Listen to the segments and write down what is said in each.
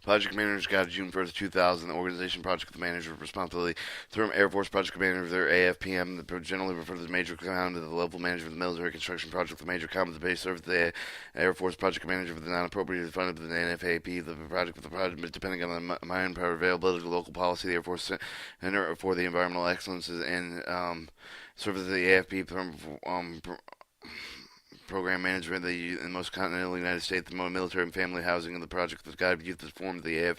Project Manager Guide, June 1st, 2000. The organization project manager responsibility. Term Air Force Project Manager, AFPM, generally referred to as Major Command to the level manager of the military construction project. The Major Command of the base serves the Air Force Project Manager for the non-appropriated funded with the NFAP. The project, depending on the manpower availability, local policy, the Air Force Center for the Environmental Excellence and serves as the AFP program management in most continental United States, the military and family housing, and the project that guide youth is formed the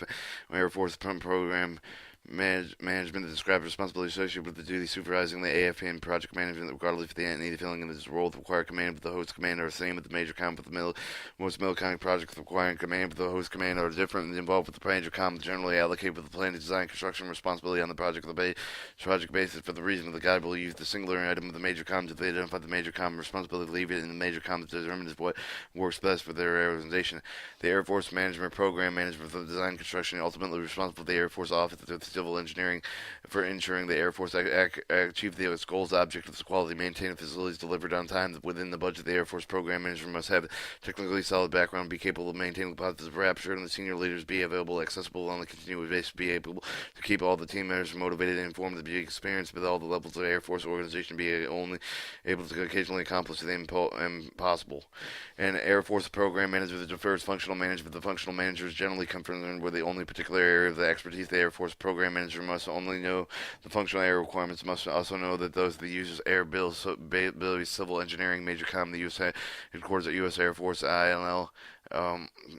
Air Force program management that describes responsibility associated with the duty supervising the AFM project management, regardless of the entity filling in this role, the required command with the host command are the same with the major command with most military projects requiring command with the host command are different and involved with the major command generally allocated with the plan, design, construction responsibility on the project project basis. For the reason of the guide will use the singular item of the major command to identify the major command responsibility, leave it in the major command to determine what works best for their organization. The Air Force Management Program Management for the design construction ultimately responsible for the Air Force Office of Civil Engineering for ensuring the Air Force achieve its goals, objectives, quality, maintain facilities delivered on time within the budget. The Air Force Program Manager must have technically solid background, be capable of maintaining positive rapture, and the senior leaders be available, accessible on a continuous basis, be able to keep all the team members motivated and informed, to be experienced with all the levels of the Air Force organization, be only able to occasionally accomplish the impossible. And Air Force Program Manager that defers functional management. The functional manager is generally concerned with the only particular area of the expertise. The Air Force Program Manager must only know the functional area requirements, must also know that those of the user's air bills, civil engineering, major com, the U.S. headquarters at U.S. Air Force, ILL,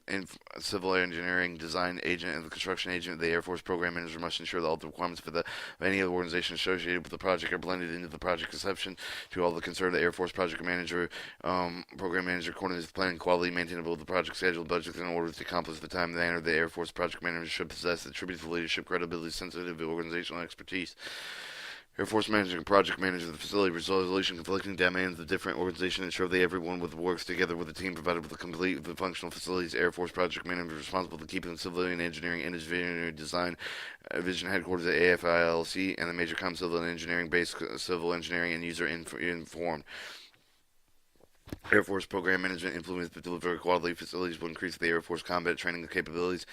in civil engineering design agent and the construction agent, the Air Force Program Manager must ensure that all the requirements for any other organization associated with the project are blended into the project exception to all the concern. The Air Force Project Manager, Program Manager coordinates the planning, quality, maintainable of the project schedule, budget in order to accomplish the time and manner. The Air Force Project Manager should possess attributes of leadership, credibility, sensitive organizational expertise. Air Force Manager and Project Manager of the facility resolution conflicting demands of different organizations ensure that everyone works together with the team provided with the complete the functional facilities. Air Force Project Manager is responsible for keeping the civilian engineering and engineering design vision headquarters at AFILC and the major com civil engineering base civil engineering and user informed. Air Force Program Management implements the delivery quality facilities will increase the Air Force combat training capabilities.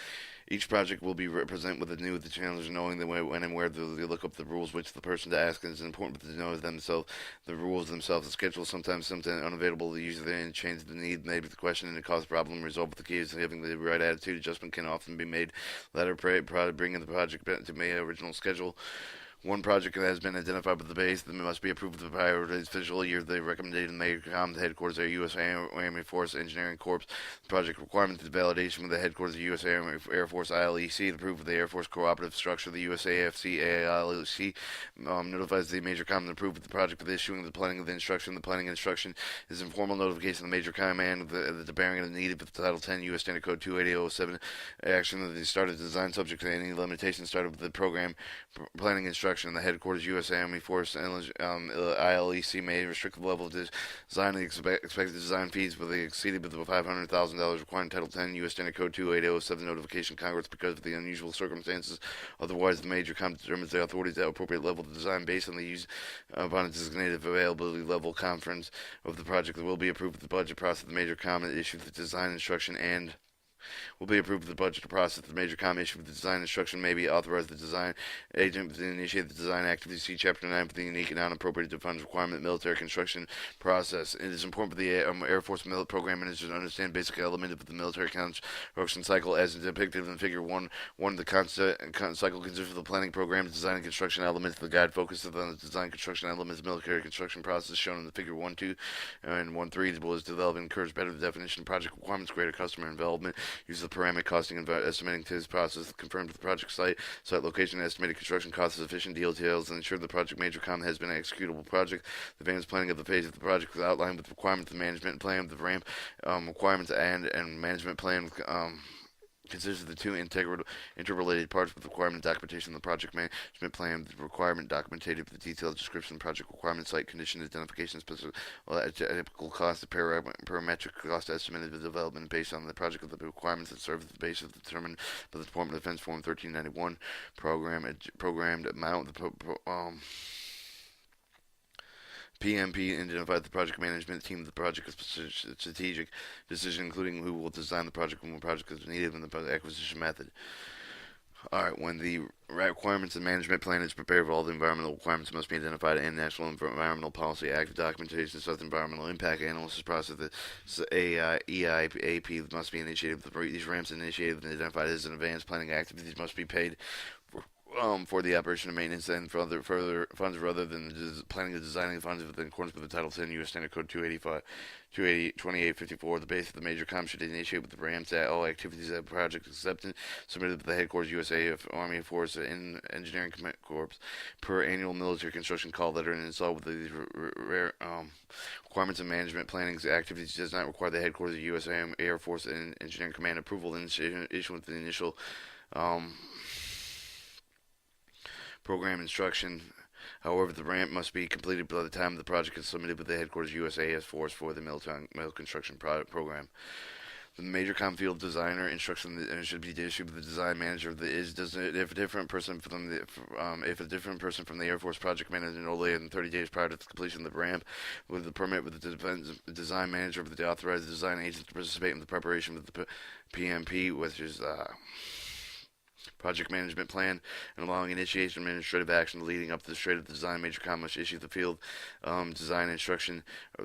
Each project will be presented with a new the challenge, knowing the way, when, and where they look up the rules, which the person to ask is important to know themselves, the rules themselves, the schedule, sometimes something unavailable, the user and change the need, maybe the question, and the cause problem resolved with the key is having the right attitude. Adjustment can often be made. Latter bringing the project to the original schedule. One project that has been identified with the base that must be approved with the prioritized fiscal year. They recommended in the headquarters of the U.S. Army Force Engineering Corps. The project requirements is validation with the headquarters of the U.S. Air Force ILEC. The proof of the Air Force Cooperative Structure, the USAFC AILEC, notifies the Major Command approved of the project with issuing the planning of the instruction. The planning instruction is informal notification of the Major Command of the bearing of the needed with Title 10 U.S. Standard Code 28007 action of the start of design subject to any limitations started with the program planning instruction. The headquarters U.S. Army Force ILEC may restrict the level of design and expected design fees with exceeded with the $500,000 requiring Title 10 U.S. Standard Code 28007 notification Congress because of the unusual circumstances. Otherwise, the Major Command determines the authorities at appropriate level of design based on the use upon a designated availability level conference of the project that will be approved with the budget process. The Major Command issues the design instruction and will be approved with the budget process. The Major Com issue with the design instruction may be authorized the design agent to initiate the design activity. See Chapter 9 for the unique and non-appropriate funds requirement military construction process. It is important for the Air Force program managers to understand basic elements of the military construction cycle as depicted in Figure 1. The cycle consists of the planning program, design and construction elements. The guide focuses on the design construction elements of the military construction process shown in the Figure 1.2 and 1.3 was develop and encourage better definition of project requirements, greater customer involvement. Use the parametric costing and estimating to this process confirmed with the project site location, estimated construction costs, sufficient details, and ensure the project major com has been an executable project. The advanced planning of the phase of the project is outlined with requirements, the management plan of the ramp requirements and management plan. Consists of the two interrelated parts with requirement documentation of the project management plan, the requirement documented with the detailed description, project requirement, site condition identification, specific typical cost, the parametric cost estimate of the development based on the project of the requirements that serve as the basis determined by the Department of Defense Form 1391 programmed amount. PMP identified the project management team of the project strategic decision, including who will design the project when the project is needed and the acquisition method. Alright, when the requirements and management plan is prepared, all the environmental requirements must be identified in National Environmental Policy Act. Documentation of the environmental impact analysis process, the EIAP must be initiated. These ramps initiated and identified as an advanced planning activities must be paid for the operation and maintenance and for other further funds rather than planning and designing funds in accordance with the Title 10 U.S. Standard Code 2854. The base of the major com should initiate with the RAMs at all activities at project acceptance submitted to the headquarters USAF Army Force and Engineering Corps per annual military construction call letter and installed with the requirements and management planning activities does not require the headquarters of U.S. Air Force and Engineering Command approval and issuance of the initial program instruction. However, the ramp must be completed by the time the project is submitted with the headquarters USAS Force for the military construction program. The major field designer instruction should be issued with the design manager if a different person from the Air Force project manager no later than 30 days prior to the completion of the ramp with the permit with the design manager of the authorized design agent to participate in the preparation of the PMP, which is project management plan, and allowing initiation of administrative action leading up to the straight of the design. Major Com must issue the field design instruction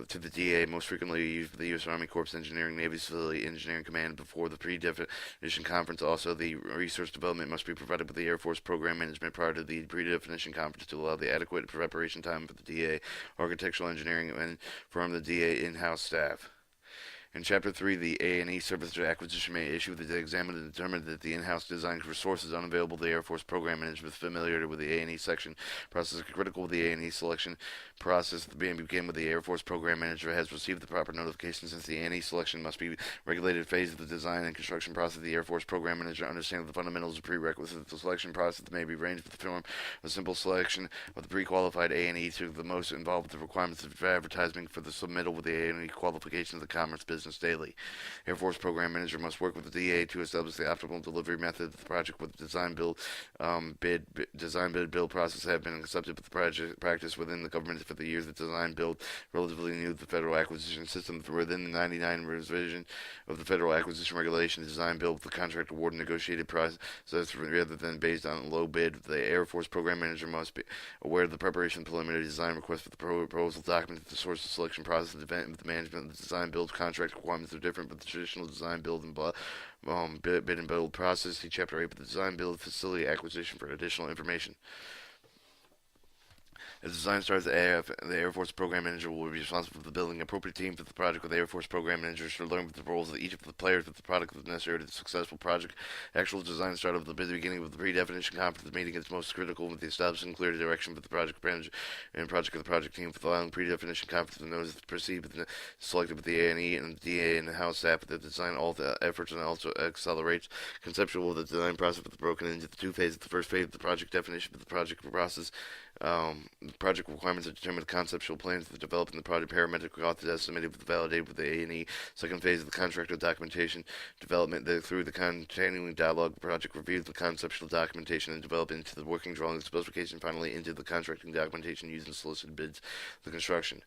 to the DA, most frequently used by the U.S. Army Corps Engineering Navy Facility Engineering Command before the pre-definition conference. Also, the research development must be provided with the Air Force program management prior to the pre-definition conference to allow the adequate preparation time for the DA, architectural engineering, and from the DA in-house staff. In Chapter 3, the A&E Service Acquisition may issue the examiner to determine that the in-house design resource is unavailable to the Air Force program management. Familiarity with the A&E section process is critical with the A&E selection process. The begin with the Air Force program manager has received the proper notification since the A&E selection must be regulated phase of the design and construction process. The Air Force program manager understands the fundamentals of prerequisites of the selection process may be ranged with the form of simple selection of the pre-qualified A&E to the most involved with the requirements of advertising for the submittal with the A&E qualification of the Commerce Business Daily. Air Force program manager must work with the DA to establish the optimal delivery method of the project with the design build build process have been accepted with the project practice within the government for the years. The design build relatively new to the federal acquisition system within the 99 revision of the federal acquisition regulation. Design build with the contract award negotiated process rather than based on low bid. The Air Force program manager must be aware of the preparation preliminary design request for the proposal document, the source of selection process, the management of the design build contract requirements are different, but the traditional design build and bid and build process. See Chapter 8 of the design build facility acquisition for additional information. As design starts, the Air Force program manager will be responsible for the building an appropriate team for the project. With the Air Force program manager should learn the roles of each of the players with the product that's necessary to the successful project. Actual design start of the beginning of the pre-definition conference meeting is most critical with the establishing clear direction for the project manager and project of the project team. For the allowing pre-definition conference and notice to proceed with the selected with the A&E and the DA and the house staff with the design all the efforts and also accelerates conceptual of the design process with the broken into the two phases. The first phase of the project definition of the project process. The project requirements are determined the conceptual plans for developing the project parametric cost is estimated with validated with the A&E. Second phase of the contractor documentation development through the continuing dialogue. Project reviews the conceptual documentation and develop into the working drawing specification. Finally, into the contracting documentation used in solicited bids. The construction.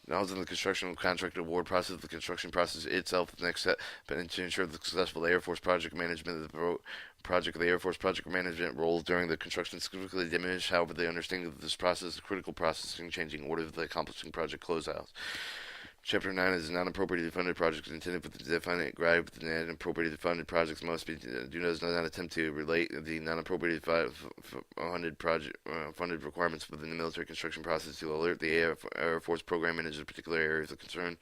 Now, in the construction contract award process, the construction process itself, the next step, but to ensure the successful Air Force project management of the the Air Force project management roles during the construction significantly diminished. However, the understanding of this process is a critical process in changing order of the accomplishing project closeouts. Chapter 9 is non-appropriately funded projects intended for the definite guide with the non-appropriately funded projects must be do not attempt to relate the non-appropriately funded project funded requirements within the military construction process to alert the Air Force program manager particular areas of concern.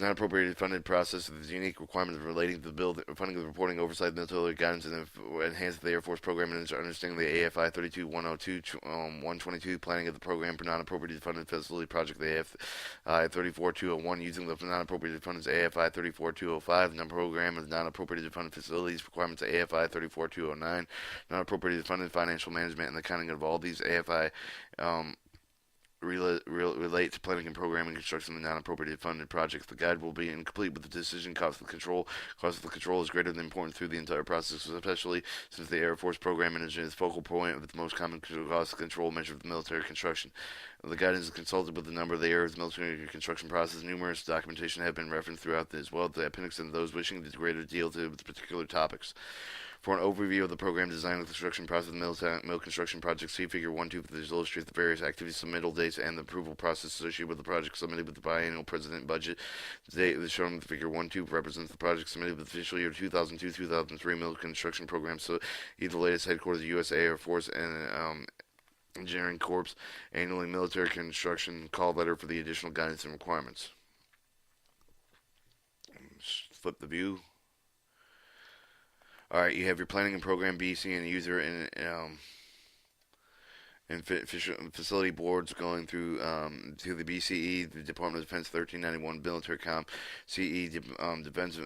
Non-appropriately funded process with unique requirements relating to the build, funding, the reporting, oversight, military guidance, and enhance the Air Force program and understanding the AFI 32102, 122, planning of the program for non-appropriately funded facility project, the AFI 34201, using the non-appropriately funded AFI 34205, non-program of non-appropriately funded facilities requirements of AFI 34209, non-appropriately funded financial management and accounting of all these AFI relate to planning and programming construction of non-appropriated funded projects. The guide will be incomplete with the decision cost of the control. Cost of the control is greater than important through the entire process, especially since the Air Force program management is the focal point of the most common cost of control measure of the military construction. The guidance is consulted with a number of the areas of the military construction process. Numerous documentation have been referenced throughout as well. The appendix and those wishing to greater deal to particular topics. For an overview of the program design and construction process of the mill construction project, see Figure 1-2 for this illustrates the various activities, submittal dates, and the approval process associated with the project submitted with the biannual president budget. The date is shown in Figure 1-2 represents the project submitted with the fiscal year 2002-2003 mill construction program, so either the latest headquarters of the U.S. Air Force and Engineering Corps annually military construction call letter for the additional guidance and requirements. Flip the view. All right, you have your planning and program BC and user and facility boards going through to the BCE, the Department of Defense 1391 Military Comp, CE, Defense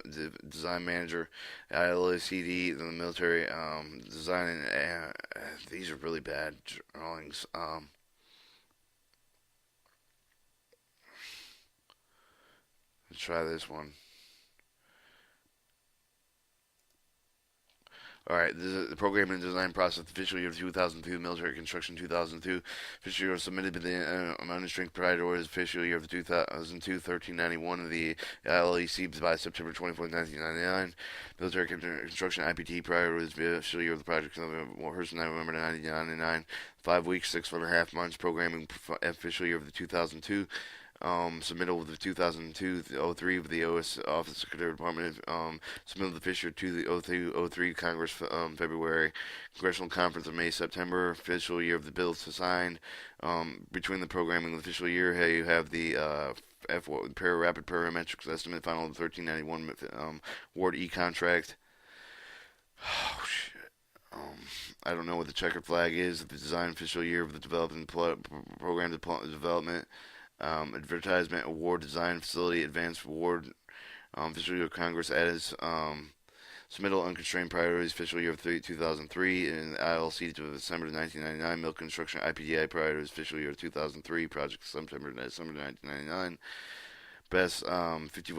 Design Manager, ILCD, the military design. And these are really bad drawings. Let's try this one. All right, this is the program and design process. The fiscal year of 2002, military construction 2002. Fiscal year submitted by the administering priorities. Fiscal year of 2002, 1391 of the LEC by September 24, 1999. Military construction IPT priorities. Fiscal year of the project November 1999. 5 weeks, 6.5 months. Programming fiscal year of the 2002. Submittal of the 2002-03 of the OS Office Secretary Department. Submittal of the fiscal year to the 03 Congress February. Congressional Conference of May September. Fiscal year of the bills signed. Between the programming and the fiscal year, hey, you have the rapid parametrics estimate final of the 1391 Ward E contract. Oh shit. I don't know what the checkered flag is. The design fiscal year of the development program development. Advertisement award design facility advanced award fiscal year of Congress as submittal unconstrained priorities fiscal year of 2003 and ILC to December 1999 mill construction IPDI priorities fiscal year of 2003 project December 1999 best 50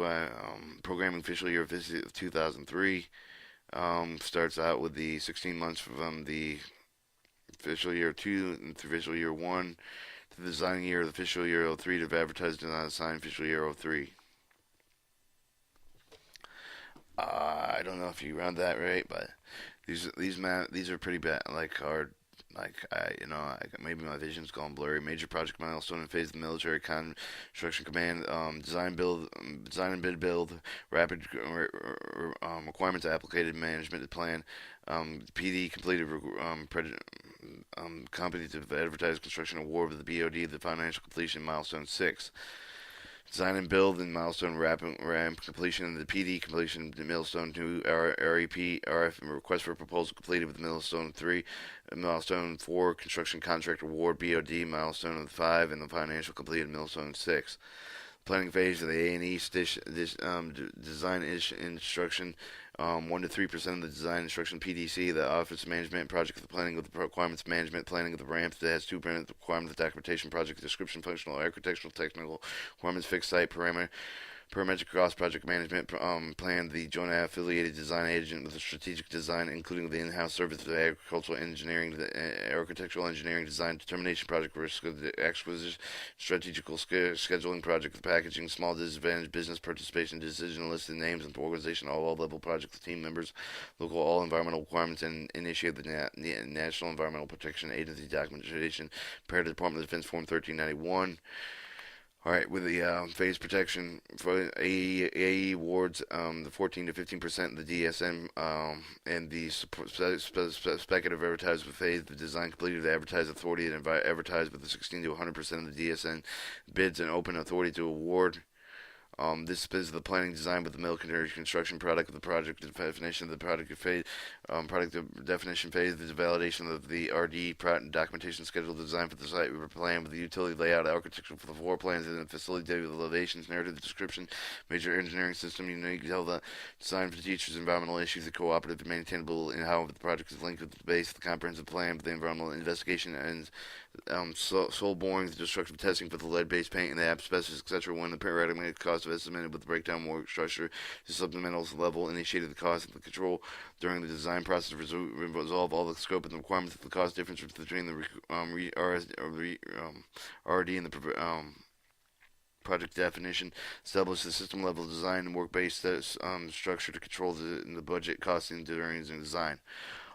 programming fiscal year of 2003 starts out with the 16 months from the fiscal year 2 through fiscal year 1 to the design year of the fiscal year 03 to advertised and not assigned fiscal year 03. I don't know if you read that right, but these are pretty bad, like hard. Maybe my vision's gone blurry. Major project milestone and phase of the military construction command, design and bid build, rapid requirements applicated management plan, PD completed competitive advertised construction award with the BOD, the financial completion milestone 6. Design and build and milestone ramp completion and the PD completion milestone 2 REP RF request for proposal completed with milestone 3 milestone 4 construction contract award BOD milestone 5 and the financial completed milestone 6. Planning phase of the A&E design instruction 1 to 3% of the design instruction PDC, the office management project, the planning of the requirements management, planning of the ramp that has 2 requirements of documentation, project description, functional, architectural, technical requirements, fixed site parametric cost project management plan, the joint affiliated design agent with a strategic design, including the in-house service of agricultural engineering, the architectural engineering design determination project risk acquisition, strategical scheduling project packaging, small disadvantaged business participation decision listed names and organization all level project team members, local all environmental requirements, and initiate the National Environmental Protection Agency documentation prepared to the Department of Defense Form 1391. All right, with the phase protection for AE awards, the 14 to 15% of the DSM, and the speculative advertisement phase, the design completed the advertised authority and advertised with the 16 to 100% of the DSN bids and open authority to award. This is the planning design with the military construction product of the project definition of the product phase, definition phase, the validation of the RD documentation schedule, design for the site plan with the utility layout, architecture for the floor plans, and the facility elevations, narrative description, major engineering system, unique detail, the design for the teachers, environmental issues, the cooperative and maintainable, and how the project is linked with the base, the comprehensive plan for the environmental investigation, and soil boring, the destructive testing for the lead-based paint and the asbestos, etc. When the paradigmatic cost of estimated with the breakdown work structure, the supplementals level initiated the cost of the control during the design process to resolve all the scope and the requirements of the cost difference between the RD and the project definition, establish the system level design and work-based structure to control the budget costing during design.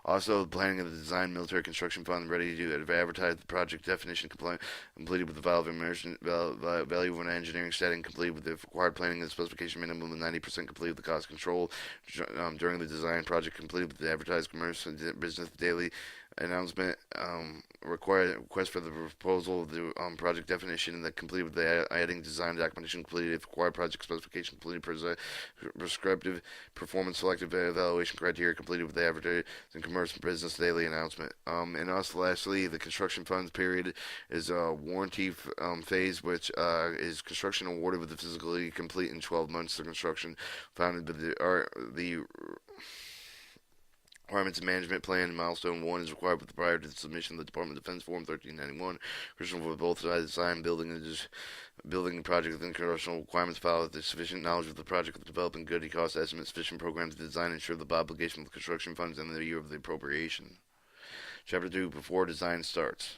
Also, the planning of the design military construction fund ready to advertise the project definition completed with the value of an engineering setting completed with the required planning and specification minimum of 90% complete with the cost control during the design project completed with the advertised commercial business daily announcement request for the proposal of the project definition and that complete with the adding design documentation completed if required project specification completed prescriptive performance selective evaluation criteria completed with the advertising commercial business daily announcement. And also lastly, the construction funds period is a warranty phase, which is construction awarded with the physically complete in 12 months. The construction founded by the requirements and management plan. Milestone 1 is required prior to the submission of the Department of Defense Form 1391. Christian for both sides design, building the project within congressional requirements filed with the sufficient knowledge of the project of developing good cost estimates, sufficient programs to design and ensure the obligation of the construction funds in the year of the appropriation. Chapter 2, before design starts.